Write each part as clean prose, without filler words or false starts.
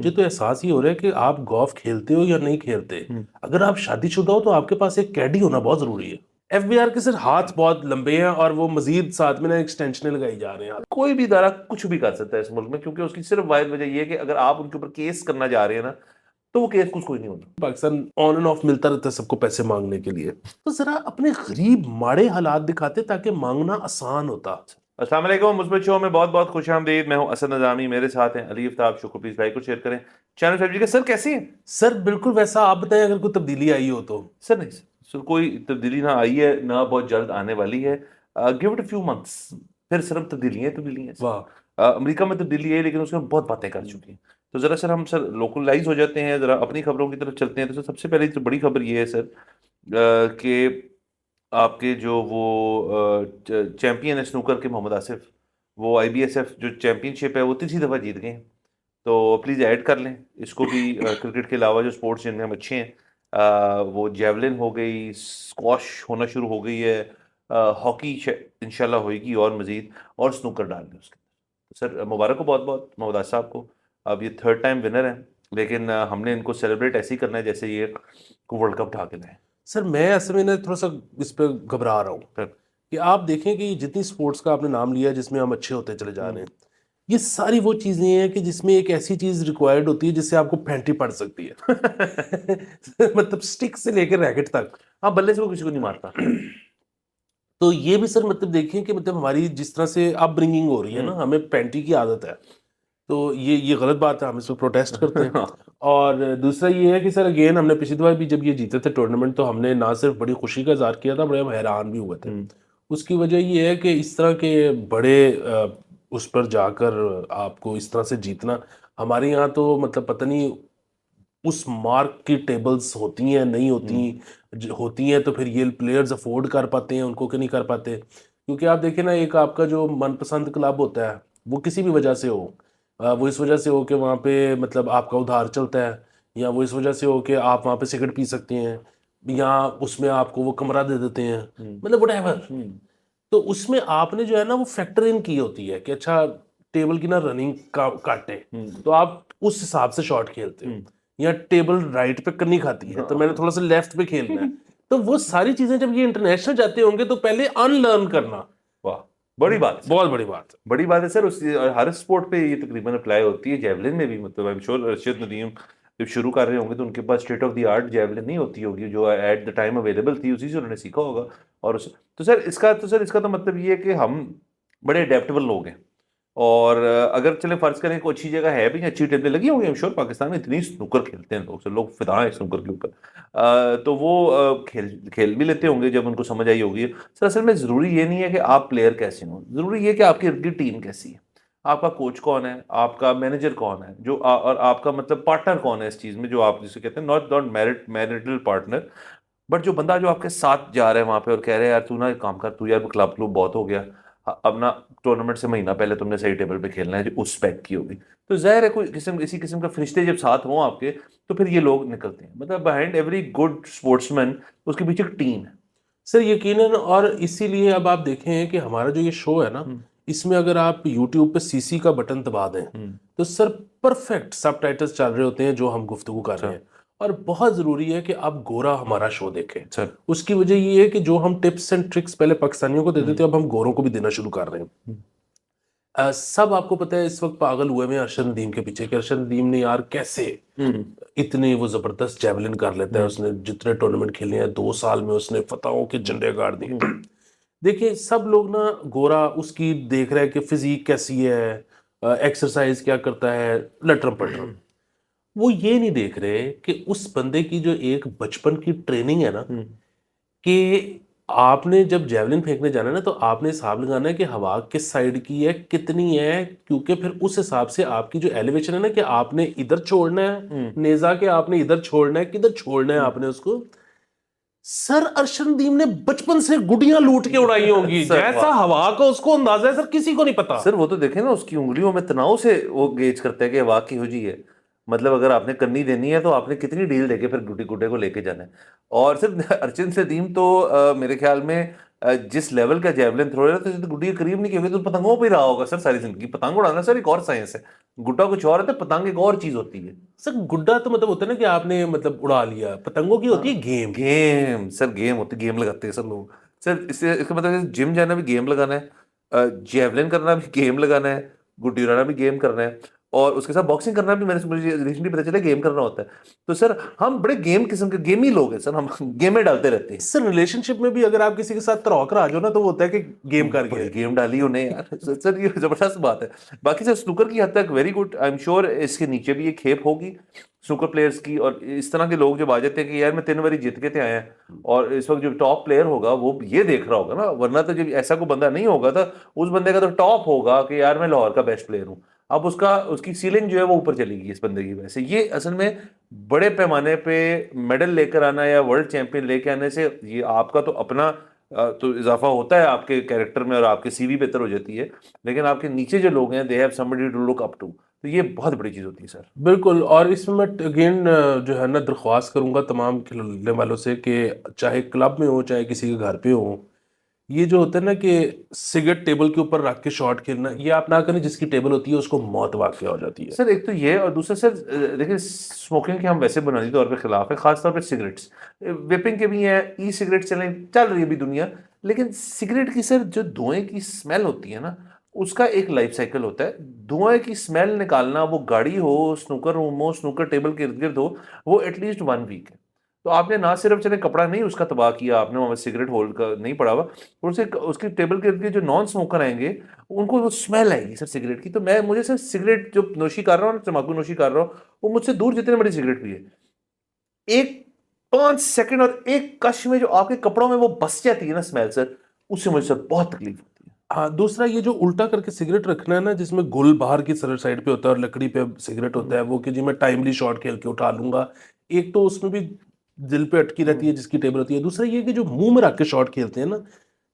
मुझे तो एहसास ही हो रहा है कि आप गोल्फ खेलते हो या नहीं खेलते, अगर आप शादीशुदा हो तो आपके पास एक कैडी होना बहुत जरूरी है। एफबीआर के सिर्फ हाथ बहुत लंबे हैं और वो मजीद साथ में ना एक्सटेंशन लगाई जा रहे हैं। कोई भी इदारा कुछ भी कर सकता है इस मुल्क में, क्योंकि उसकी सिर्फ वाहिद वजह यह है कि अगर आप उनके ऊपर केस करना जा रहे हैं ना, तो वो केस कुछ कोई नहीं होता। पाकिस्तान ऑन एंड ऑफ मिलता रहता है सबको पैसे मांगने के लिए, तो जरा अपने गरीब माड़े हालात दिखाते ताकि मांगना आसान होता। अस्सलाम वालेकुम, मुस्बत शो में बहुत बहुत खुशामदीद। मैं हूं असद नज़ामी, मेरे साथ हैं अली आफ्ताब। शुक्र, प्लीज भाई को शेयर करें चैनल फैमिली के। सर कैसे हैं? सर बिल्कुल वैसा, आप बताएं अगर कोई तब्दीली आई हो तो। सर नहीं सर, कोई तब्दीली ना आई है ना बहुत जल्द आने वाली है। Give it a few months, फिर सिर्फ तब्दीलियां हैं। वाह। अमेरिका में तब्दीली है लेकिन उसमें बहुत बातें कर चुकी हैं। तो जरा सर हम सर लोकलाइज हो जाते हैं, जरा अपनी खबरों की तरफ चलते हैं। तो सर सबसे पहले तो बड़ी खबर ये है सर कि आपके जो वो चैंपियन है स्नूकर के, मोहम्मद आसिफ, वो आईबीएसएफ जो चैंपियनशिप है वो तीसरी दफ़ा जीत गए हैं। तो प्लीज़ ऐड कर लें इसको भी। क्रिकेट के अलावा जो स्पोर्ट्स जिनमें हम अच्छे हैं, वो जेवलिन हो गई, स्क्वॉश होना शुरू हो गई है, हॉकी इंशाल्लाह होएगी और मज़ीद, और स्नूकर डाल दें उसके अंदर। तो सर मुबारक हो बहुत बहुत मोहम्मद आसिफ साहब को। अब ये थर्ड टाइम विनर हैं, लेकिन हमने इनको सेलिब्रेट ऐसे ही करना है जैसे ये वर्ल्ड कप ढा के लाए। सर मैं असल में ना थोड़ा सा इस पे घबरा रहा हूँ सर कि आप देखें कि जितनी स्पोर्ट्स का आपने नाम लिया जिसमें हम अच्छे होते चले जा रहे हैं, ये सारी वो चीजें हैं कि जिसमें एक ऐसी चीज रिक्वायर्ड होती है जिससे आपको फैंटी पड़ सकती है। मतलब स्टिक से लेकर रैकेट तक। हाँ, बल्ले से वो किसी को नहीं मारता। तो ये भी सर मतलब देखिए कि मतलब हमारी जिस तरह से अपब्रिंगिंग हो रही है ना, हमें पैंटी की आदत है, तो ये गलत बात है, हम इस पर प्रोटेस्ट करते हैं। और दूसरा ये है कि सर अगेन हमने पिछली बार भी जब ये जीते थे टूर्नामेंट, तो हमने ना सिर्फ बड़ी खुशी का इजहार किया था, बड़े हम हैरान भी हुए थे। उसकी वजह ये है कि इस तरह के बड़े उस पर जाकर आपको इस तरह से जीतना, हमारे यहाँ तो मतलब पता नहीं उस मार्क की टेबल्स होती हैं नहीं होती, होती हैं तो फिर ये प्लेयर्स अफोर्ड कर पाते हैं उनको कि नहीं कर पाते। क्योंकि आप देखिए ना, एक आपका जो मनपसंद क्लब होता है वो किसी भी वजह से हो, वो इस वजह से हो कि वहाँ पे मतलब आपका उधार चलता है, या वो इस वजह से हो कि आप वहाँ पे सिगरेट पी सकते हैं, या उसमें आपको वो कमरा दे देते हैं, मतलब व्हाटएवर। तो उसमें आपने जो है ना वो फैक्टर इन की होती है कि अच्छा टेबल की ना रनिंग का काटे, तो आप उस हिसाब से शॉट खेलते हो, या टेबल राइट पे करनी खाती है तो मैंने थोड़ा सा लेफ्ट पे खेलना है। तो वो सारी चीजें जब ये इंटरनेशनल जाते होंगे तो पहले अनलर्न करना वाह, बड़ी बात है, बहुत बड़ी बात है। बड़ी बात है सर। उस हर स्पोर्ट पे ये तकरीबन अप्लाई होती है, जेवलिन में भी। मतलब I am sure Rashid Nadeem जब शुरू कर रहे होंगे तो उनके पास state of the art javelin नहीं होती होगी, जो एट द टाइम अवेलेबल थी, उसी से उन्होंने सीखा होगा। और तो सर इसका तो मतलब ये है कि हम बड़े अडेप्टेबल लोग हैं। और अगर चले फर्ज करें कोई अच्छी जगह है भी, अच्छी टेबलें लगी होंगी, आई एम श्योर पाकिस्तान में इतनी स्नूकर खेलते हैं लोग, सर लोग फिदा हैं स्नूकर के ऊपर। तो वो खेल खेल भी लेते होंगे जब उनको समझ आई होगी। सर असल में ज़रूरी ये नहीं है कि आप प्लेयर कैसे हो, ज़रूरी ये है कि आपकी इर्द गिर्द टीम कैसी है, आपका कोच कौन है, आपका मैनेजर कौन है, और आपका मतलब पार्टनर कौन है इस चीज़ में, जो आप जिसे कहते हैं नॉट मैरिटल पार्टनर, बट जो बंदा जो आपके साथ जा रहा है वहां पे और कह रहे हैं यार तू ना एक काम कर, तू यार क्लब क्लब बहुत हो गया, अब ना टूर्नामेंट से महीना पहले तुमने सही टेबल पे खेलना है, जो उस स्पेक की होगी। तो जाहिर है कोई किस्म इसी किस्म का फरिश्ते जब साथ हों आपके, तो फिर ये लोग निकलते हैं। मतलब बिहाइंड एवरी गुड स्पोर्ट्समैन उसके पीछे एक टीम है सर यकीनन। और इसीलिए अब आप देखें कि हमारा जो ये शो है ना, इसमें अगर आप YouTube पे सीसी का बटन दबा दें तो सर परफेक्ट सबटाइटल्स चल रहे होते हैं जो हम गुफ्तगू कर रहे हैं। और बहुत ज़रूरी है कि आप गोरा हमारा शो देखें सर। उसकी वजह ये है कि जो हम टिप्स एंड ट्रिक्स पहले पाकिस्तानियों को देते थे, अब हम गोरों को भी देना शुरू कर रहे हैं। सब आपको पता है इस वक्त पागल हुए में अरशद नदीम के पीछे कि अरशद नदीम ने यार कैसे इतने वो जबरदस्त जेवलिन कर लेता है, उसने जितने टूर्नामेंट खेले हैं 2 साल में उसने फतहों के झंडे गाड़ दिए। देखिए सब लोग ना गोरा उसकी देख रहे हैं कि फिजिक कैसी है, एक्सरसाइज क्या करता है, लटरम पटरम। वो ये नहीं देख रहे कि उस बंदे की जो एक बचपन की ट्रेनिंग है ना, कि आपने जब जेवलिन फेंकने जाना है ना तो आपने हिसाब लगाना है कि हवा किस साइड की है, कितनी है, क्योंकि फिर उस हिसाब से आपकी जो एलिवेशन है ना, कि आपने इधर छोड़ना है नेजा, के आपने इधर छोड़ना है, किधर छोड़ना है आपने उसको। सर अरशद नदीम ने बचपन से गुड़ियां लूट के उड़ाई होंगी, जैसा हवा का उसको अंदाजा है सर किसी को नहीं पता। सर वो तो देखे ना, उसकी उंगलियों में तनाव से वो गेज करता है कि हवा की हो जी है। मतलब अगर आपने कन्नी देनी है तो आपने कितनी डील देके फिर गुड्डी गुड्डे को लेके जाना है। और सिर्फ अर्चिन सदीम तो मेरे ख्याल में जिस लेवल का जेवलिन थ्रो है तो गुड्डी के करीब नहीं किया, तो पतंगों पे ही रहा होगा सर सारी जिंदगी। पतंग उड़ाना सर एक और साइंस है, गुड्डा कुछ और है, तो पतंग एक और चीज होती है। सर गुड्डा तो मतलब होता है ना कि आपने मतलब उड़ा लिया, पतंगों की होती है गेम। गेम सर, गेम होती, गेम लगाते हैं सर लोग। सर इससे इसका मतलब जिम जाना भी गेम लगाना है, जेवलिन करना भी गेम लगाना है, गुड्डी उड़ाना भी गेम करना है, और उसके साथ बॉक्सिंग करना भी, मैंने मुझे रिसेंटली पता चला, गेम करना होता है। तो सर हम बड़े गेम किस्म के गेमी लोग हैं सर, हम गेमें डालते रहते हैं। सर रिलेशनशिप में भी अगर आप किसी के साथ तरौकर आ जाओ ना, तो वो होता है कि गेम कर गया बड़ी है। गेम डाली उन्हें यार। सर ये जबरदस्त बात है। बाकी सर स्नूकर की हद तक very good, I am sure इसके नीचे भी एक खेप होगी स्नूकर प्लेयर्स की, और इस तरह के लोग जब आ जाते हैं कि यार मैं 3 बारी जीत के थे आए हैं, और इस वक्त जो टॉप प्लेयर होगा वो ये देख रहा होगा ना, वरना तो जब ऐसा कोई बंदा नहीं होगा तो उस बंदे का तो टॉप होगा कि यार मैं लाहौर का बेस्ट प्लेयर हूँ। अब उसका उसकी सीलिंग जो है वो ऊपर चली गई इस बंदे की वजह से। ये असल में बड़े पैमाने पे मेडल लेकर आना या वर्ल्ड चैंपियन लेके आने से ये आपका तो अपना तो इजाफा होता है आपके कैरेक्टर में और आपके सीवी बेहतर हो जाती है, लेकिन आपके नीचे जो लोग हैं they have somebody to look up to, तो ये बहुत बड़ी चीज होती है सर। बिल्कुल। और इसमें मैं अगेन जो है ना दरख्वास्त करूंगा तमाम खिलौने वालों से कि चाहे क्लब में हो चाहे किसी के घर पे हो, ये जो होता है ना कि सिगरेट टेबल के ऊपर रख के शॉट खेलना, ये आप ना करें। जिसकी टेबल होती है उसको मौत वाक़या हो जाती है। सर एक तो ये, और दूसरा सर देखिए स्मोकिंग के हम वैसे बुनियादी तौर पे खिलाफ है, खासतौर पे सिगरेट्स, वेपिंग के भी हैं, ई सिगरेट चल रही है अभी दुनिया, लेकिन सिगरेट की सर जो धुएं की स्मेल होती है ना, उसका एक लाइफ साइकिल होता है। धुएं की स्मेल निकालना, वो गाड़ी हो, स्नूकर रूम हो, स्नूकर टेबल के इर्द गिर्द हो, वो एटलीस्ट 1 वीक है। तो आपने ना सिर्फ चले कपड़ा नहीं उसका तबाह किया, आपने वहां सिगरेट होल्ड का नहीं पड़ा हुआ, और उसे उसकी टेबल के इर्द गिर्द जो नॉन स्मोकर आएंगे उनको वो स्मेल आएगी सर सिगरेट की। तो मैं मुझे सर सिगरेट जो नोशी कर रहा हूँ, तम्बाकू नोशी कर रहा हूँ, वो मुझसे दूर जितने बड़ी सिगरेट पिए, एक 5 सेकंड और एक कश में जो आपके कपड़ों में वो बस जाती है ना स्मेल सर, उससे मुझे सर बहुत तकलीफ होती है। हाँ, दूसरा ये जो उल्टा करके सिगरेट रखना है ना, जिसमें गुल बाहर की साइड पे होता है और लकड़ी पे सिगरेट होता है, वो कि जी मैं टाइमली शॉट खेल के उठा लूंगा, एक तो उसमें भी दिल पे अटकी रहती है जिसकी टेबल होती है। दूसरा ये कि जो मुंह में रख के शॉट खेलते हैं ना,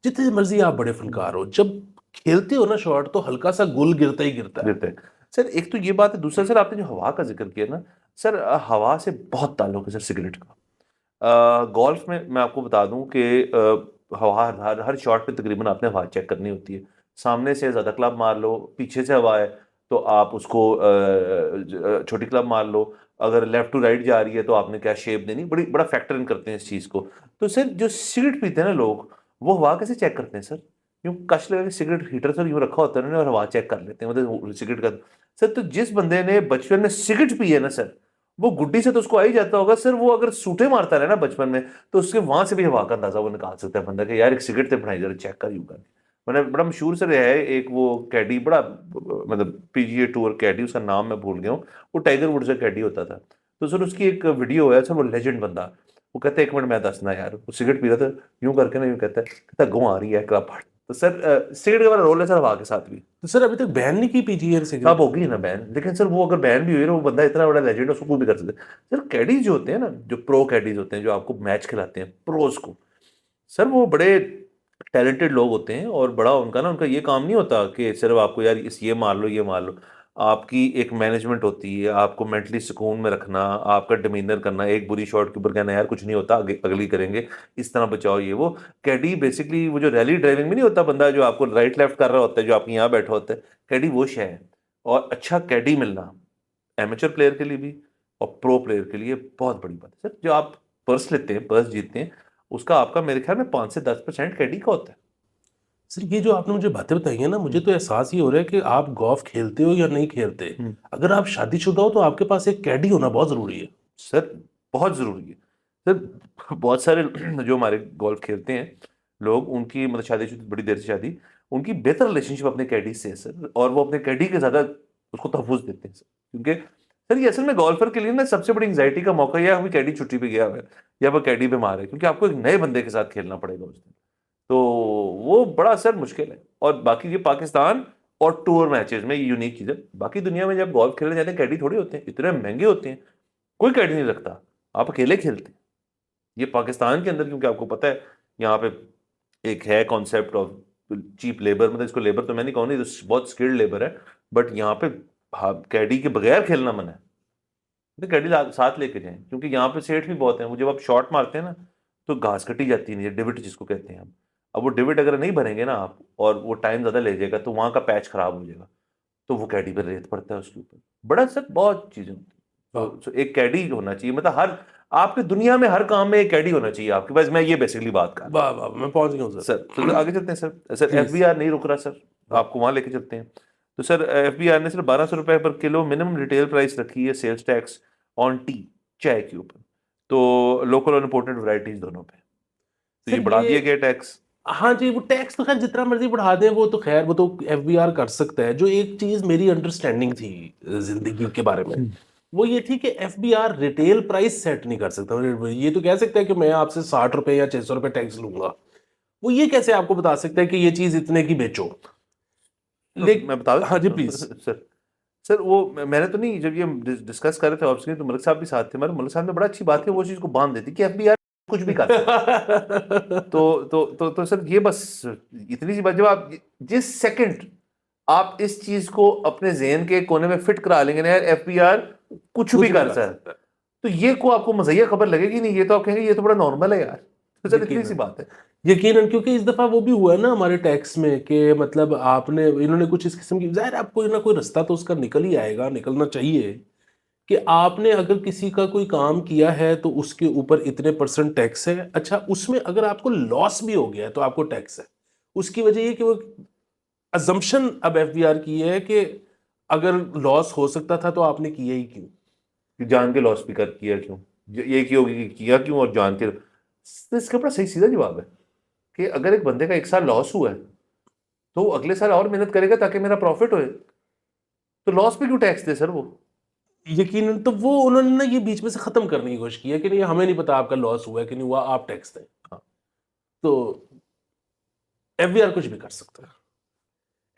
जितने मर्जी आप बड़े फनकार हो, जब खेलते हो ना शॉट, तो हल्का सा गुल गिरता ही गिरता है। गिरते हैं सर, एक तो ये बात है। दूसरा सर आपने जो हवा का जिक्र किया ना सर, हवा से बहुत ताल्लुक है सर सिगरेट का। गोल्फ में मैं आपको बता दूं कि हवा हर शॉट पे तकरीबन आपने हवा चेक करनी होती है। सामने से ज़्यादा क्लब मार लो, पीछे से हवा है तो आप उसको छोटी क्लब मार लो, अगर लेफ्ट टू राइट जा रही है तो आपने क्या शेप देनी, बड़ा फैक्टर इन करते हैं इस चीज़ को। तो सर जो सिगरेट पीते हैं ना लोग, वो हवा कैसे चेक करते हैं सर? यूं कश लगा के सिगरेट हीटर सर यूं रखा होता है उन्होंने और हवा चेक कर लेते हैं, मतलब सिगरेट का। सर तो जिस बंदे ने बचपन में सिगरेट पी है ना सर, वो गुड्डी से तो उसको आ ही जाता होगा सर। वो अगर सूटे मारता रहे ना बचपन में, तो उसके वहां से भी हवा का अंदाजा वो निकाल सकता है बंदा कि यार एक सिगरेट से बनाई जरा चेक कर यूं कर। मैंने बड़ा मशहूर सर है एक वो कैडी, बड़ा मतलब पीजीए टूर कैडी, उसका नाम मैं भूल गया हूँ, वो टाइगर वुड्स का कैडी होता था। तो सर उसकी एक वीडियो है सर, वो लेजेंड बंदा, वो कहते हैं 1 मिनट मैं दसना यार, वो सिगरेट पी रहा था यूं करके ना, यूं कहता है गो आ रही है क्लब फाड़। तो सर सिगरेट का बड़ा रोल है सर हवा के साथ भी। तो सर अभी तक बैन नहीं की पीजीआई अब सिगरेट। होगी ना बैन, लेकिन सर वो अगर बैन भी हुई ना, वो बंदा इतना बड़ा लेजेंड है, उसको कोई भी कर सकता है सर। कैडीज जो होते हैं ना, जो प्रो कैडीज होते हैं जो आपको मैच खिलाते हैं प्रोज को, सर वो बड़े टैलेंटेड लोग होते हैं, और बड़ा उनका ना, उनका ये काम नहीं होता कि सिर्फ आपको यार इस ये मार लो ये मार लो। आपकी एक मैनेजमेंट होती है, आपको मेंटली सुकून में रखना, आपका डिमीनर करना, एक बुरी शॉट के ऊपर कहना यार कुछ नहीं होता, अगली करेंगे, इस तरह बचाओ ये वो। कैडी बेसिकली वो जो रैली ड्राइविंग में नहीं होता बंदा जो आपको राइट लेफ्ट कर रहा होता है, जो आपके यहाँ बैठा होता है, कैडी वो शय है। और अच्छा कैडी मिलना एमेचर प्लेयर के लिए भी और प्रो प्लेयर के लिए बहुत बड़ी बात है सर। जो आप पर्स लेते हैं, पर्स जीतते हैं, उसका आपका मेरे ख्याल में 5 से 10% कैडी का होता है। सर ये जो आपने मुझे बातें बताई है ना, मुझे तो एहसास ये हो रहा है कि आप गोल्फ खेलते हो या नहीं खेलते, हम्म। अगर आप शादीशुदा हो तो आपके पास एक कैडी होना बहुत जरूरी है। सर बहुत जरूरी है सर। बहुत सारे जो हमारे गोल्फ खेलते हैं लोग, उनकी मतलब शादीशुदा, बड़ी देर से शादी, उनकी बेहतर रिलेशनशिप अपने कैडी से है सर, और वो अपने कैडी के ज्यादा उसको तहफ़्फ़ुज़ देते हैं सर, क्योंकि सर ये असल में गोल्फर के लिए ना सबसे बड़ी एंग्जाइटी का मौका, या अभी कैडी छुट्टी पे गया हुआ है या वो कैडी बीमार है, क्योंकि आपको एक नए बंदे के साथ खेलना पड़ेगा उस दिन। तो वो बड़ा सर मुश्किल है। और बाकी ये पाकिस्तान और टूर मैचेस में यूनिक चीज़ है। बाकी दुनिया में जब गोल्फ खेलने जाते हैं कैडी थोड़ी होते हैं, इतने महंगे होते हैं, कोई कैडी नहीं रखता, आप अकेले खेलते हैं। ये पाकिस्तान के अंदर, क्योंकि आपको पता है यहाँ पे एक है कॉन्सेप्ट ऑफ चीप लेबर, मतलब इसको लेबर तो मैं नहीं कहूँगी, तो बहुत स्किल्ड लेबर है, बट यहाँ पे हाँ, कैडी के बगैर खेलना मना है। तो कैडी साथ लेके जाएं, क्योंकि यहाँ पे सेठ भी बहुत हैं। वो जब आप शॉट मारते हैं ना तो घास कटी जाती है, डिविट जिसको कहते हैं हम। अब वो डिविट अगर नहीं भरेंगे ना आप, और वो टाइम ज़्यादा ले जाएगा, तो वहाँ का पैच खराब हो जाएगा, तो वो कैडी पर रेत पड़ता है उसके ऊपर। बड़ा सर बहुत चीज़ें होती हैं। तो एक कैडी होना चाहिए, मतलब हर आपके दुनिया में हर काम में एक कैडी होना चाहिए आपके पास। मैं ये बेसिकली बात कर रहा वाह वाह, मैं पहुंच गया हूँ हूँ सर। सर। तो आगे चलते हैं सर। Sir please. एफबीआर नहीं रुक रहा सर, हाँ। आपको वहां लेके चलते हैं। तो सर एफबीआर ने सिर्फ 1200 रुपए पर किलो मिनिमम रिटेल प्राइस रखी है सेल्स टैक्स ऑन टी, चाय के ऊपर, तो लोकल और इम्पोर्टेड वैरायटीज दोनों पे। तो ये सर बढ़ा ये, दिया गया टैक्स। हाँ जी, वो टैक्स तो खैर जितना मर्जी बढ़ा दें, वो तो खैर वो तो एफबीआर कर सकता है। जो एक चीज मेरी अंडरस्टैंडिंग थी जिंदगी के बारे में, वो ये थी कि एफबीआर रिटेल प्राइस सेट नहीं कर सकता। ये तो कह सकता है कि मैं आपसे 60 रुपए या 600 रुपए टैक्स लूंगा। वो ये कैसे आपको बता सकता है कि ये चीज इतने की बेचो? तो लेकिन मैं बता हाँ जी देता प्लीज। हूँ सर। सर वो मैंने तो नहीं, जब ये डिस्कस कर रहे थे आपसे तो मलिक साहब भी साथ थे। हमारे मलिक साहब ने बड़ा अच्छी बात है, वो चीज़ को बांध देती कि एफबीआर कुछ भी कर सकता है। तो सर ये बस इतनी सी बात, जब आप जिस सेकंड आप इस चीज को अपने ज़हन के कोने में फिट करा लेंगे ना, यार एफबीआर कुछ भी कर सकता है, तो ये को आपको मज़ाहिया खबर लगेगी नहीं, ये तो आप कहेंगे ये तो बड़ा नॉर्मल है यार। तो सर इतनी सी बात है। यकीनन, क्योंकि इस दफा वो भी हुआ है ना हमारे टैक्स में कि मतलब आपने, इन्होंने कुछ इस किस्म की, जाहिर है आप कोई ना कोई रास्ता तो उसका निकल ही आएगा, निकलना चाहिए, कि आपने अगर किसी का कोई काम किया है तो उसके ऊपर इतने % टैक्स है। अच्छा, उसमें अगर आपको लॉस भी हो गया है तो आपको टैक्स है। उसकी वजह ये कि वो अजम्पशन अब एफबीआर की है कि अगर लॉस हो सकता था तो आपने किया ही क्यों? कि जान के लॉस भी कर किया क्यों, ये की होगी कि किया क्यों और जान के। तो इसका बड़ा सही सीधा जवाब है कि अगर एक बंदे का 1 साल लॉस हुआ है तो वो अगले साल और मेहनत करेगा ताकि मेरा प्रॉफिट होए, तो लॉस पे क्यों टैक्स दे सर वो। यकीनन, तो वो उन्होंने ना ये बीच में से खत्म करने की कोशिश की है कि नहीं, हमें नहीं पता आपका लॉस हुआ है कि नहीं हुआ, आप टैक्स दें। हाँ, तो एफबीआर कुछ भी कर सकता है।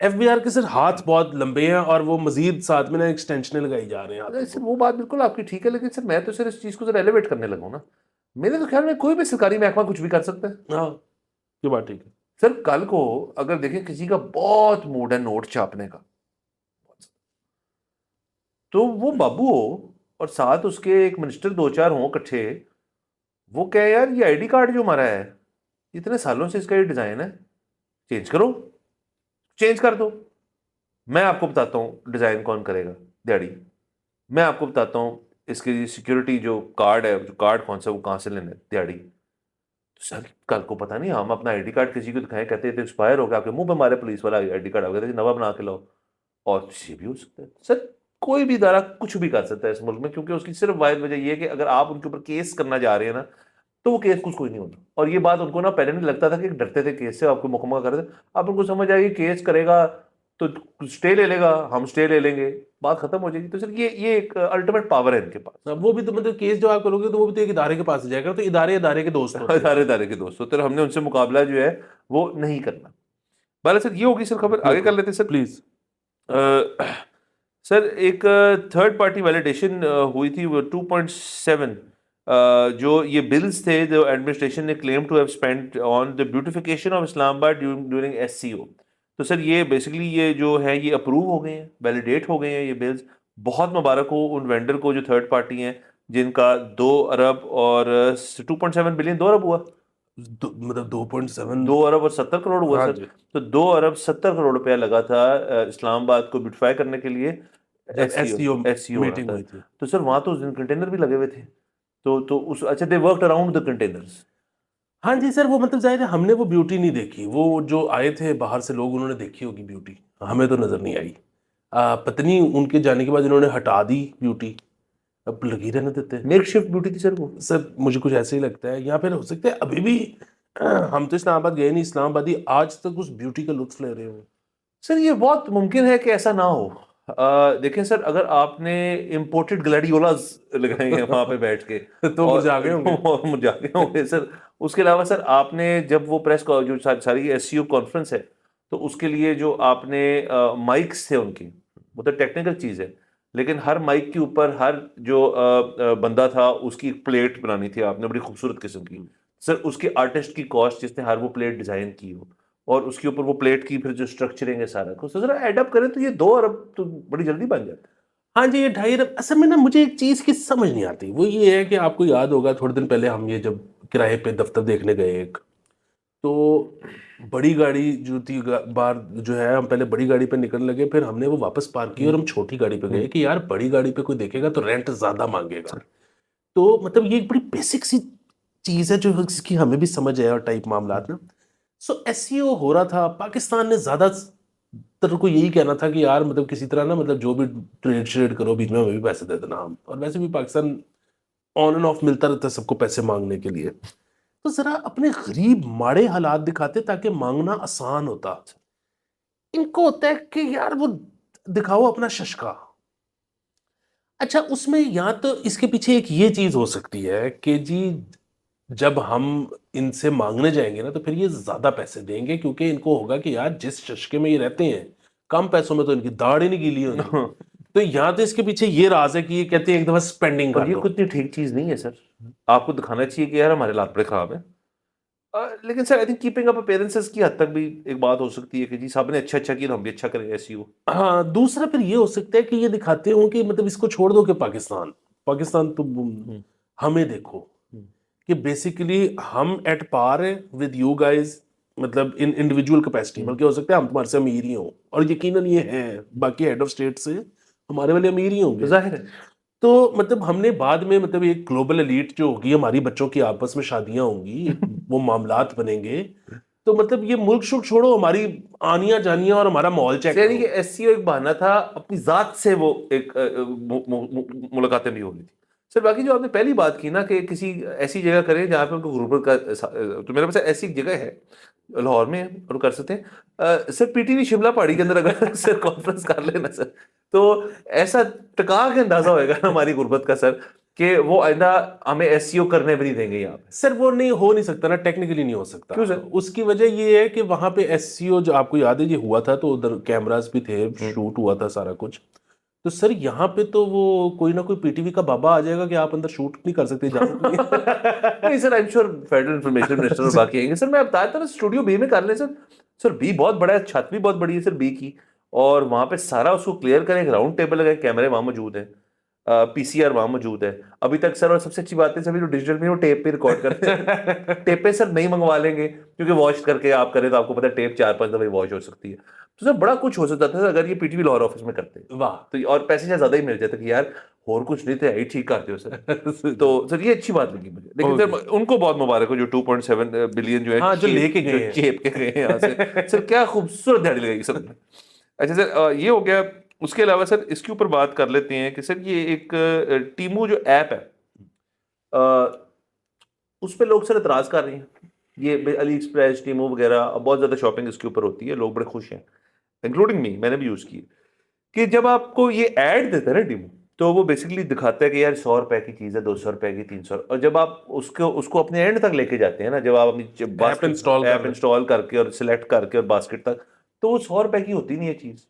एफबीआर के सिर्फ हाथ बहुत लंबे हैं और वो मजीद साथ में ना एक्सटेंशन लगाई जा रहे हैं हाथों सर को। वो बात बिल्कुल आपकी ठीक है, लेकिन सर मैं तो सर इस चीज को जरा एलिवेट करने लगा हूं ना। मेरे तो ख्याल में कोई भी सरकारी महकमा कुछ भी कर सकता है। हाँ, ये बात ठीक है। सर कल को अगर देखें किसी का बहुत मूड है नोट छापने का, तो वो बाबू हो और साथ उसके एक मिनिस्टर 2-4 हों इकट्ठे, वो कहे यार ये आईडी कार्ड जो हमारा है, इतने सालों से इसका ये डिजाइन है, चेंज करो, चेंज कर दो। मैं आपको बताता हूँ डिजाइन कौन करेगा, दिहाड़ी। मैं आपको बताता हूँ इसकी सिक्योरिटी जो कार्ड है, जो कार्ड कौन सा वो कहाँ से लेना है, दिहाड़ी। तो सर कल को पता नहीं हम अपना आईडी कार्ड किसी को दिखाएं, कहते हैं एक्सपायर हो गया, आपके मुंह पे मारे पुलिस वाला आईडी कार्ड, कहते हैं नवा बना के लाओ। और ये भी हो सकता है सर, कोई भी इदारा कुछ भी कर सकता है इस मुल्क में, क्योंकि उसकी सिर्फ वाहिद वजह यह है कि अगर आप उनके ऊपर केस करना जा रहे हैं ना, तो वो केस कुछ कोई नहीं होता। और ये बात उनको ना पहले नहीं लगता था कि डरते थे केस से, आपको मुकम्मल कर रहे थे। अब उनको समझ आएगी केस करेगा तो स्टे ले लेगा, हम स्टे ले लेंगे, बात खत्म हो जाएगी। तो सर ये एक अल्टीमेट पावर है इनके पास। अब वो भी तो मतलब केस जो आप करोगे तो वो भी तो एक इदारे के पास ही जाएगा, तो इदारे इदारे के दोस्त होते हैं। इदारे इदारे के दोस्तों, तो हमने उनसे मुकाबला जो है वो नहीं करना। बाला सर ये होगी सर खबर, आगे कर लेते हैं सर प्लीज। सर एक थर्ड पार्टी वैलिडेशन हुई थी वो 2.7, जो ये बिल्स थे जो एडमिनिस्ट्रेशन ने claim to have spent on the beautification of Islamabad during SCO. तो सर ये बेसिकली ये जो है ये अप्रूव हो गए हैं, वैलिडेट हो गए हैं ये बिल्स। बहुत मुबारक हो उन वेंडर को जो थर्ड पार्टी हैं, जिनका 2 अरब और 2.7 बिलियन, 2 अरब हुआ, मतलब 2.7। 2 अरब और 70 करोड़ हुआ हाँ सर। जी। तो 2 अरब 70 करोड़ रुपया लगा था इस्लामाबाद को ब्यूटिफाई करने के लिए, जब एससीओ एससीओ हो रहा मीटिंग था। हुई थी। तो सर वहां तो उस दिन कंटेनर भी लगे हुए थे, तो उस अच्छा they worked around the containers. हाँ जी सर, वो मतलब जाहिर है हमने वो ब्यूटी नहीं देखी, वो जो आए थे बाहर से लोग उन्होंने देखी होगी ब्यूटी, हमें तो नजर नहीं आई। पत्नी उनके जाने के बाद इन्होंने हटा दी ब्यूटी, अब लगी रहने देते हैं। मेक शिफ्ट ब्यूटी थी सर वो। सर मुझे कुछ ऐसे ही लगता है, या फिर हो सकता है अभी भी हम तो इस्लामाबाद गए नहीं, इस्लामाबादी आज तक उस ब्यूटी का लुत्फ ले रहे हो। सर ये बहुत मुमकिन है कि ऐसा ना हो। देखें सर, अगर आपने इम्पोर्टेड ग्लैडियोलास लगाए हैं वहां पे बैठ के तो मुरझा गए होंगे। और मुरझा गए होंगे सर। उसके अलावा सर आपने जब वो प्रेस जो सारी एससीओ कॉन्फ्रेंस है, तो उसके लिए जो आपने माइक्स थे उनकी, वो तो टेक्निकल चीज़ है, लेकिन हर माइक के ऊपर हर जो बंदा था उसकी एक प्लेट बनानी थी आपने बड़ी खूबसूरत किस्म की। सर उसके आर्टिस्ट की कॉस्ट जिसने हर वो प्लेट डिजाइन की हो, और उसके ऊपर वो प्लेट की फिर जो स्ट्रक्चरिंग है सारा कुछ, तो जरा एडअप करें तो ये 2 अरब तो बड़ी जल्दी बन जाता है। हाँ जी, ये 2.5 असल में ना मुझे एक चीज़ की समझ नहीं आती, वो ये है कि आपको याद होगा थोड़े दिन पहले हम ये जब किराए पे दफ्तर देखने गए एक, तो बड़ी गाड़ी जो थी बार जो है हम पहले बड़ी गाड़ी पे निकलने लगे, फिर हमने वो वापस पार्क की और हम छोटी गाड़ी पे गए कि यार बड़ी गाड़ी पे कोई देखेगा तो रेंट ज़्यादा मांगेगा। तो मतलब ये एक बड़ी बेसिक सी चीज़ है जो जिसकी हमें भी समझ है और टाइप मामलात ना। सो एसईओ हो रहा था, पाकिस्तान ने ज़्यादातर को यही कहना था कि यार मतलब किसी तरह ना मतलब जो भी ट्रेड श्रेड करो बीच में हमें भी पैसे दे देना हम, और वैसे भी पाकिस्तान ऑन एंड ऑफ मिलता रहता है सबको पैसे मांगने के लिए। तो ज़रा अपने गरीब माड़े हालात दिखाते ताकि मांगना आसान होता। इनको होता है कि यार वो दिखाओ अपना शशका। अच्छा, उसमें या तो इसके पीछे एक ये चीज़ हो सकती है कि जी जब हम इनसे मांगने जाएंगे ना तो फिर ये ज्यादा पैसे देंगे क्योंकि इनको होगा कि यार जिस चशके में ये रहते हैं कम पैसों में तो इनकी दाढ़ ही नहीं गीली होनी। तो यहाँ तो इसके पीछे ये राज है कि ये कहते हैं एक दफा स्पेंडिंग और कर ये दो। कुछ इतनी ठीक चीज़ नहीं है सर। आपको दिखाना चाहिए कि यार हमारे हालात बड़े ख़राब हैं। लेकिन sir I think keeping up appearances की हद तक भी एक बात हो सकती है कि जी साहब ने अच्छा किया तो हम भी अच्छा करें एसईओ। हाँ, दूसरा फिर ये हो सकता है कि ये दिखाते हो कि मतलब इसको छोड़ दो कि पाकिस्तान पाकिस्तान तो हुँ, हमें देखो हुँ, कि बेसिकली हम एट पार है विद यू गाइस, मतलब इन इंडिविजुअल कैपेसिटी, हुँ, बल्कि हो सकता है हम तुम्हारे से अमीर ही हों, और यकीनन ये है बाकी हेड ऑफ स्टेट से हमारे वाले अमीर ही होंगे। ज़ाहिर है। तो मतलब हमने बाद में मतलब एक ग्लोबल एलीट जो होगी, हमारी बच्चों की आपस में शादियां होंगी, वो मामलात बनेंगे, तो मतलब ये मुल्क शुल्क छोड़ो, हमारी आनियां जानियां और हमारा माहौल चेक यानी कि करो। एससीओ एक बहाना था अपनी ज़ात से वो एक मुलाकातें भी हो रही थी। सर बाकी जो आपने पहली बात की ना कि किसी ऐसी जगह करें जहाँ पे उनको गुर्बत का तो मेरे पास ऐसी एक जगह है लाहौर में है और कर सकते हैं। सर पीटीवी शिमला पहाड़ी के अंदर अगर सर कॉन्फ्रेंस कर लेना सर, तो ऐसा टका के अंदाजा होएगा ना हमारी गुर्बत का सर कि वो आइंदा हमें एससीओ करने भी नहीं देंगे यहाँ पे। सर वो नहीं हो नहीं सकता ना, टेक्निकली नहीं हो सकता। क्यों सर? उसकी वजह ये है कि वहां पे एससीओ जो आपको याद है ये हुआ था तो उधर कैमरास भी थे, हुँ। शूट हुआ था सारा कुछ। तो सर यहाँ पे तो वो कोई ना कोई पीटीवी का बाबा आ जाएगा कि आप अंदर शूट नहीं कर सकते, इजाजत नहीं है। नहीं sir I am sure federal information minister और बाकी आएंगे सर। मैं बताया था ना स्टूडियो बी में कर ले सर। सर बी बहुत बड़ा है, छत भी बहुत बड़ी है सर बी की। और वहां पे सारा उसको क्लियर करें, एक राउंड टेबल लगाए, कैमरे वहां मौजूद है, पीसीआर वहां मौजूद है अभी तक सर। और सबसे अच्छी बात है सभी जो डिजिटल में वो टेप पे रिकॉर्ड करते हैं। टेप पे सर नहीं मंगवा लेंगे क्योंकि वॉश करके आप करें तो आपको पता है टेप 4-5 दफे वॉश हो सकती है। तो सर बड़ा कुछ हो सकता था अगर ये पीटीवी लाहौर ऑफिस में करते। वाह। तो और पैसे शायद ज्यादा ही मिल जाते कि यार और कुछ नहीं थे यही ठीक करते हो सर। तो सर ये अच्छी बात लगी मुझे। लेकिन ओके। सर उनको बहुत मुबारक हो जो 2.7 बिलियन जो है हाँ, जो लेके जो गए हैं। चेप के गए हैं यहाँ से। सर क्या खूबसूरत दिहाड़ी लगाई सर ने। अच्छा सर ये हो गया। उसके अलावा सर इसके ऊपर बात कर लेते हैं कि सर ये एक टीमू जो ऐप है अ, उस पे लोग सर एतराज कर रहे हैं। ये अली एक्सप्रेस टीमू वगैरह अब बहुत ज्यादा शॉपिंग इसके ऊपर होती है, लोग बड़े खुश हैं इंक्लूडिंग मी, मैंने भी यूज की। कि जब आपको ये ऐड देता है ना टीमू, तो वो बेसिकली दिखाता है कि यार 100 रुपए की चीज है, 200 रुपए की, 300। और जब आप उसको उसको अपने एंड तक लेके जाते हैं ना, जब आप अपनी ऐप बास्केट इंस्टॉल कर ऐप रहे हैं। इंस्टॉल करके और सिलेक्ट करके और बास्केट तक, तो वो 100 रुपए की होती नहीं है चीज,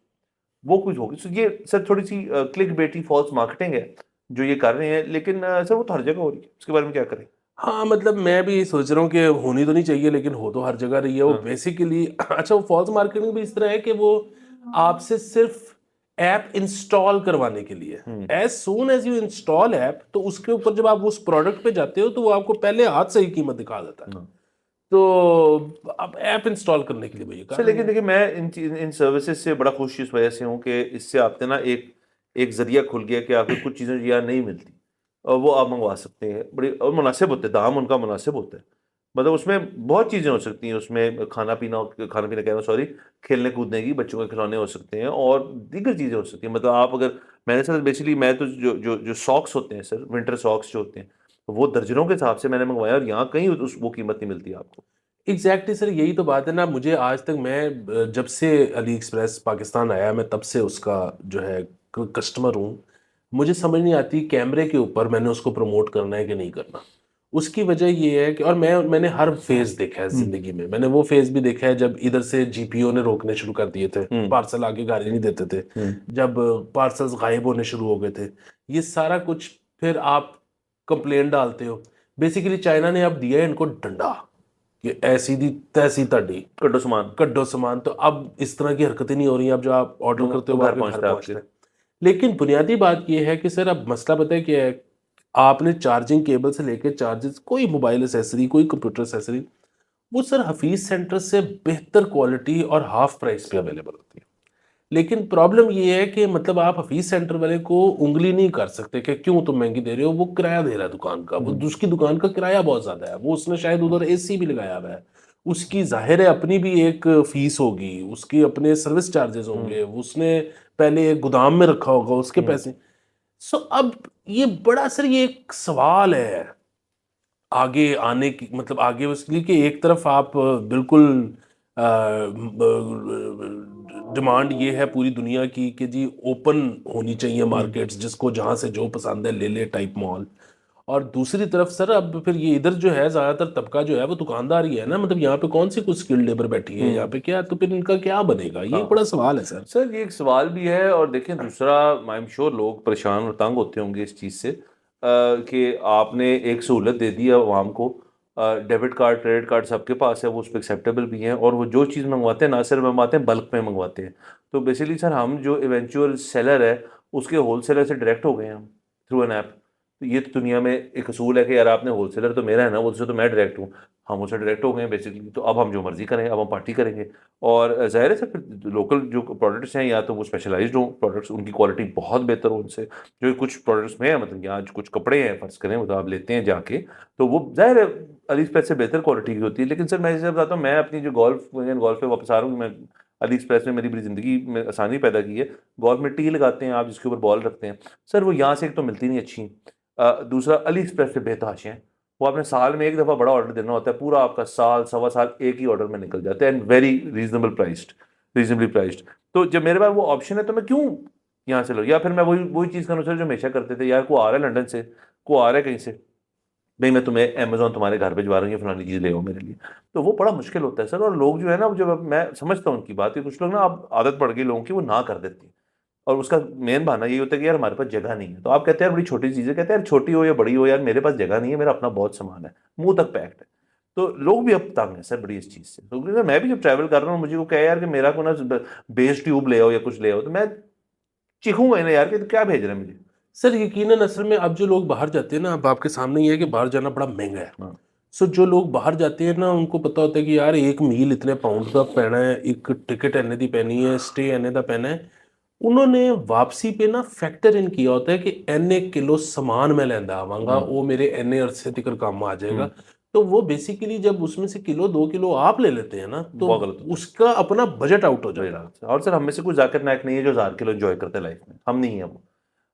वो कुछ होगी। तो ये सर थोड़ी सी क्लिक बेटी फॉल्स मार्केटिंग है जो ये कर रहे हैं। लेकिन सर वो तो हर जगह हो रही है, उसके बारे में क्या करें? हाँ मतलब मैं भी सोच रहा हूँ कि होनी तो नहीं चाहिए लेकिन हो तो हर जगह रही है वो हाँ। बेसिकली। अच्छा, वो फॉल्स मार्केटिंग भी इस तरह है कि वो आपसे सिर्फ ऐप इंस्टॉल करवाने के लिए, hmm. As soon as you install app तो उसके ऊपर जब आप उस प्रोडक्ट पे जाते हो तो वो आपको पहले हाथ से ही कीमत दिखा देता है। हाँ। तो अब ऐप इंस्टॉल करने के लिए भैया कर सर रहे लेकिन हैं। देखिए मैं इन सर्विसेज से बड़ा खुश इस वजह से हूँ कि इससे आपने ना एक एक जरिया खुल गया कि आपको कुछ चीज़ें जो यहाँ नहीं मिलती और वो आप मंगवा सकते हैं। बड़ी और मुनासिब होते हैं, दाम उनका मुनासिब होता है। मतलब उसमें बहुत चीज़ें हो सकती हैं, उसमें खाना पीना कह रहा हूँ सॉरी, खेलने कूदने की, बच्चों के खिलौने हो सकते हैं और दीगर चीज़ें हो सकती हैं। मतलब आप अगर मैंने सर बेसिकली मैं तो जो जो जो सॉक्स होते हैं सर, विंटर सॉक्स जो होते हैं, वो दर्जनों के हिसाब से मैंने मंगवाया और यहाँ कहीं उस वो कीमत नहीं मिलती आपको। एग्जैक्टली सर, यही तो बात है ना। मुझे आज तक मैं जब से अली एक्सप्रेस पाकिस्तान आया मैं तब से उसका जो है कस्टमर हूँ। मुझे समझ नहीं आती कैमरे के ऊपर मैंने उसको प्रमोट करना है कि नहीं करना। उसकी वजह ये है कि और मैंने हर फेज देखा है हम्म। जिंदगी में। मैंने वो फेज भी देखा है जब इधर से जीपीओ ने रोकने शुरू कर दिए थे, हम्म। पार्सल आगे गाड़ी नहीं देते थे, हम्म। जब पार्सल्स गायब होने शुरू हो गए थे, ये सारा कुछ। फिर आप कंप्लेंट डालते हो, बेसिकली चाइना ने अब दिया है इनको डंडा कि ऐसी दी तैसी तड़ी, कड्डो सामान कड्डो सामान। तो अब इस तरह की हरकतें नहीं हो रही हैं, अब जो आप ऑर्डर करते हो वो घर आपके घर पहुंचता है आपके। पहुंचता है। लेकिन बुनियादी बात यह है कि सर अब मसला पता है क्या है, आपने चार्जिंग केबल से लेकर चार्जेस, कोई मोबाइल एसेसरी, कोई कंप्यूटर एसेसरी, वो सर हफीज सेंटर से बेहतर क्वालिटी और हाफ प्राइस पे अवेलेबल होती है। लेकिन प्रॉब्लम ये है कि मतलब आप हफीज सेंटर वाले को उंगली नहीं कर सकते कि क्यों तुम महंगी दे रहे हो, वो किराया दे रहा है दुकान का, वो उसकी दुकान का किराया बहुत ज्यादा है, वो उसने शायद उधर एसी भी लगाया हुआ है, उसकी जाहिर है अपनी भी एक फीस होगी, उसकी अपने सर्विस चार्जेस होंगे, उसने पहले एक गोदाम में रखा होगा, उसके पैसे। सो अब ये बड़ा सर ये एक सवाल है आगे आने की, मतलब आगे उसके लिए कि एक तरफ आप बिल्कुल डिमांड ये है पूरी दुनिया की कि जी ओपन होनी चाहिए मार्केट्स, जिसको जहां से जो पसंद है ले ले टाइप मॉल। और दूसरी तरफ सर अब फिर ये इधर जो है ज्यादातर तबका जो है वो दुकानदार ही है ना, मतलब यहाँ पे कौन सी कुछ स्किल्ड लेबर बैठी है यहाँ पे, क्या तो फिर इनका क्या बनेगा, ये हाँ बड़ा सवाल है सर। सर, ये एक सवाल भी है। और देखें, दूसरा, आई एम श्योर लोग परेशान और तंग होते होंगे इस चीज़ से कि आपने एक सहूलत दे दी है आवाम को। डेबिट कार्ड, क्रेडिट कार्ड सबके पास है, वो उस पर एक्सेप्टेबल भी हैं, और वो जो चीज़ मंगवाते हैं ना सिर्फ मंगवाते हैं, बल्क में मंगवाते हैं। तो बेसिकली सर, हम जो इवेंचुअल सेलर है उसके होलसेलर से डायरेक्ट हो गए हैं थ्रू एन ऐप। तो ये तो दुनिया में एक असूल है कि यार आपने होलसेलर तो मेरा है ना, उससे तो मैं डायरेक्ट हूँ। हम उससे डायरेक्ट हो गए हैं बेसिकली, तो अब हम जो मर्जी करें, अब हम पार्टी करेंगे। और ज़ाहिर है सर, लोकल जो प्रोडक्ट्स हैं या तो वो स्पेशलाइज्ड हों प्रोडक्ट्स, उनकी क्वालिटी बहुत बेहतर हो उनसे। जो कुछ प्रोडक्ट्स में है, मतलब यहाँ जो कुछ कपड़े हैं फ़र्ज़ करें, वो तो आप लेते हैं जाके, तो वो ज़ाहिर है अली एक्सप्रेस से बेहतर क्वालिटी की होती है। लेकिन सर मैं इसे बताता हूँ, मैं अपनी जो गोल्फ पे वापस आ रहा हूँ, मैं अली एक्सप्रेस ने मेरी बड़ी ज़िंदगी में आसानी पैदा की है। गोल्फ में टी लगाते हैं आप, जिसके ऊपर बॉल रखते हैं, सर वो यहाँ से एक तो मिलती नहीं अच्छी, दूसरा अली एक्सप्रेस पे बेतहाशे हैं। वो आपने साल में एक दफ़ा बड़ा ऑर्डर देना होता है, पूरा आपका साल सवा साल एक ही ऑर्डर में निकल जाता है, एंड वेरी रीजनेबली प्राइस्ड। तो जब मेरे पास वो ऑप्शन है तो मैं क्यों यहाँ से लो, या फिर मैं वही वही चीज़ का अनुसार जो हमेशा करते थे, यार को आ रहा है लंदन से, को आ रहा है कहीं से, नहीं मैं तुम्हें अमेज़न तुम्हारे घर भिजवा रही हूँ, फलानी चीज़ ले आओ मेरे लिए। तो वो बड़ा मुश्किल होता है सर। और लोग जो है ना, जब मैं समझता हूँ उनकी बात, कि कुछ लोग ना, अब आदत पड़ गई लोगों की, वो ना कर देती हैं। और उसका मेन बहाना ये होता है कि यार हमारे पास जगह नहीं है। तो आप कहते हैं यार बड़ी छोटी चीज़ है, कहते हैं यार छोटी हो या बड़ी हो, यार मेरे पास जगह नहीं है, मेरा अपना बहुत सामान है, मुंह तक पैक्ड है। तो लोग भी अब तंग हैं सर बड़ी इस चीज़ से। तो क्योंकि मैं भी जब ट्रैवल कर रहा हूँ, मुझे को कहे यार कि मेरा को ना बेस ट्यूब ले आओ या कुछ ले आओ, तो मैं चीखूंगा इन्हें यार कि क्या भेज रहे हैं मुझे। सर यकीनन असल में अब जो लोग बाहर जाते हैं ना, अब आपके सामने ये है कि बाहर जाना बड़ा महंगा है। हाँ। सो जो लोग बाहर जाते हैं ना, उनको पता होता है कि यार एक मील इतने पाउंड का पैना है, एक टिकट इन्ने दी पैनी है, स्टे इन्ने दा पैना है। उन्होंने वापसी पे ना फैक्टर इन किया होता है कि इन्ने किलो सामान मैं लेंदा आवांगा, वो मेरे इन्ने अरसे तक काम आ जाएगा। तो वो बेसिकली जब उसमें से किलो 2 किलो आप ले लेते हैं ना, तो बहुत गलत होता है। उसका अपना बजट आउट हो वही जाता है। बात है। और सर हम में से कोई जाकिर नायक नहीं है जो 1000 किलो एंजॉय करते लाइफ में, हम नहीं है वो।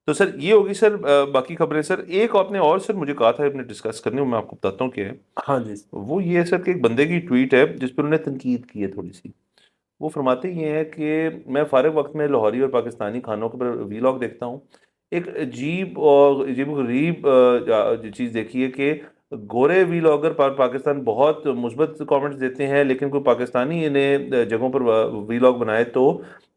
तो सर ये होगी सर, बाकी खबरें सर, एक आपने और सर मुझे कहा था आपने डिस्कस करनी, वो मैं आपको बताता हूँ क्या है। हाँ जी। वो ये है सर कि एक बंदे की ट्वीट है जिस पर उन्होंने तनकीद की है थोड़ी सी। वो फरमाते ये हैं कि मैं फारिग वक्त में लाहौरी और पाकिस्तानी खानों के पर वीलॉग देखता हूँ। एक अजीब और अजीब गरीब चीज़ देखी है कि गोरे वीलॉगर पाकिस्तान बहुत मुस्बत कमेंट्स देते हैं, लेकिन कोई पाकिस्तानी इन्हें जगहों पर वीलॉग बनाए तो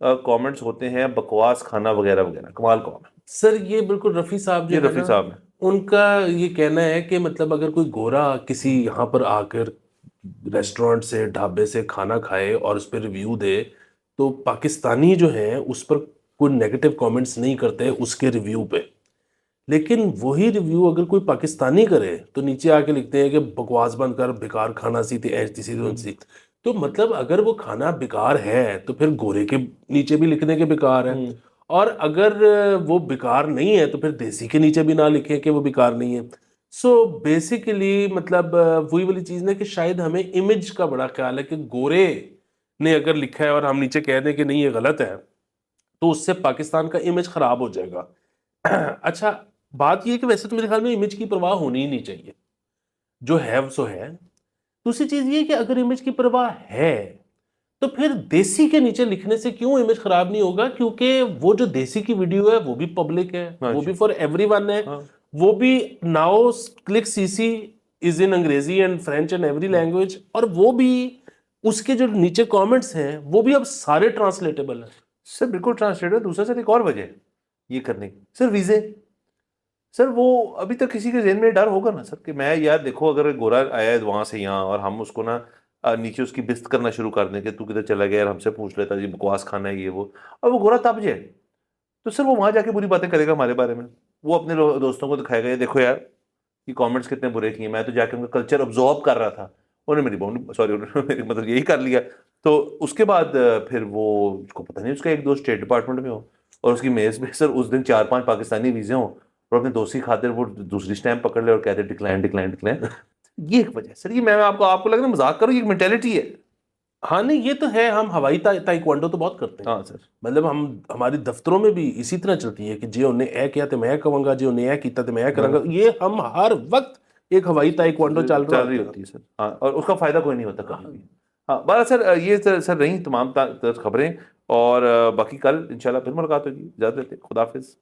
कमेंट्स होते हैं बकवास खाना वगैरह वगैरह। कमाल कौन है? सर ये बिल्कुल रफ़ी साहब जो ये है रफ़ी ना, साहब है। उनका ये कहना है कि मतलब अगर कोई गोरा किसी यहाँ पर आकर रेस्टोरेंट से, ढाबे से खाना खाए और उस पर रिव्यू दे, तो पाकिस्तानी जो हैं उस पर कोई नेगेटिव कमेंट्स नहीं करते उसके रिव्यू पे। लेकिन वही रिव्यू अगर कोई पाकिस्तानी करे तो नीचे आके लिखते हैं कि बकवास बंद कर, बेकार खाना सी थी, ऐसी सी तो सी। तो मतलब अगर वो खाना बेकार है तो फिर गोरे के नीचे भी लिखने के बेकार है, और अगर वो बेकार नहीं है तो फिर देसी के नीचे भी ना लिखें कि वो बेकार नहीं है। सो बेसिकली मतलब वही वाली चीज़ ना कि शायद हमें इमेज का बड़ा ख्याल है कि गोरे ने अगर लिखा है और हम नीचे कह दें कि नहीं ये गलत है, तो उससे पाकिस्तान का इमेज खराब हो जाएगा। अच्छा, बात ये है कि वैसे तो मेरे ख्याल में इमेज की परवाह होनी ही नहीं चाहिए, जो है सो है। दूसरी चीज ये कि अगर इमेज की परवाह है तो फिर देसी के नीचे लिखने से क्यों इमेज खराब नहीं होगा, क्योंकि वो जो देसी की वीडियो है वो भी पब्लिक है, हाँ वो जी। भी फॉर एवरीवन है। हाँ। वो भी now click CC is in अंग्रेजी and French and every language, और वो भी उसके जो नीचे कमेंट्स हैं वो भी अब सारे ट्रांसलेटेबल हैं। सर बिल्कुल ट्रांसलेटर। दूसरा सर एक और वजह है ये करने की, सर वीज़े। सर वो अभी तक किसी के ज़हन में डर होगा ना सर कि मैं यार देखो, अगर गोरा आया है वहाँ से यहाँ और हम उसको ना नीचे उसकी बिस्त करना शुरू कर दें कि तू किधर चला गया यार, हमसे पूछ लेता जी बकवास खाना है ये वो, और वो गोरा तब जाए। तो सर वो वहां जाके बुरी बातें करेगा हमारे बारे में, वो अपने दोस्तों को दिखाएगा ये देखो यार ये कमेंट्स कितने बुरे किए, मैं तो जाके उनका कल्चर ऑब्जॉर्व कर रहा था, उन्होंने मेरी बाउंड सॉरी उन्होंने मेरी मतलब यही कर लिया। तो उसके बाद फिर वो उसको पता नहीं उसका एक दोस्त स्टेट डिपार्टमेंट में हो और उसकी मेज में सर उस दिन 4-5 पाकिस्तानी वीजे हों और अपने दोस्त की खातिर वो दूसरी स्टैंप पकड़ ले और कहते डिक्लाइन डिक्लाइन डिक्लाइन। ये एक वजह है सर, ये मैं आपको आपको लग रहा है मजाक करो, ये एक मेंटेलिटी है। हाँ नहीं ये तो है, हम हवाई ताइक्वांडो तो बहुत करते हैं। हाँ सर। मतलब हम हमारी दफ्तरों में भी इसी तरह चलती है कि जे उन्हें ए किया तो मैं कहूंगा, जे उन्हें ए किया तो मैं करूंगा, ये हम हर वक्त एक हवाई ताइक्वांडो चल रहा चल रही होता होती है। है सर, हाँ, और उसका फायदा कोई नहीं होता कभी भी। हाँ बारह सर, ये सर रही तमाम खबरें, और बाकी कल इंशाल्लाह फिर मुलाकात होगी, इजाजत देते, खुदा हाफिज।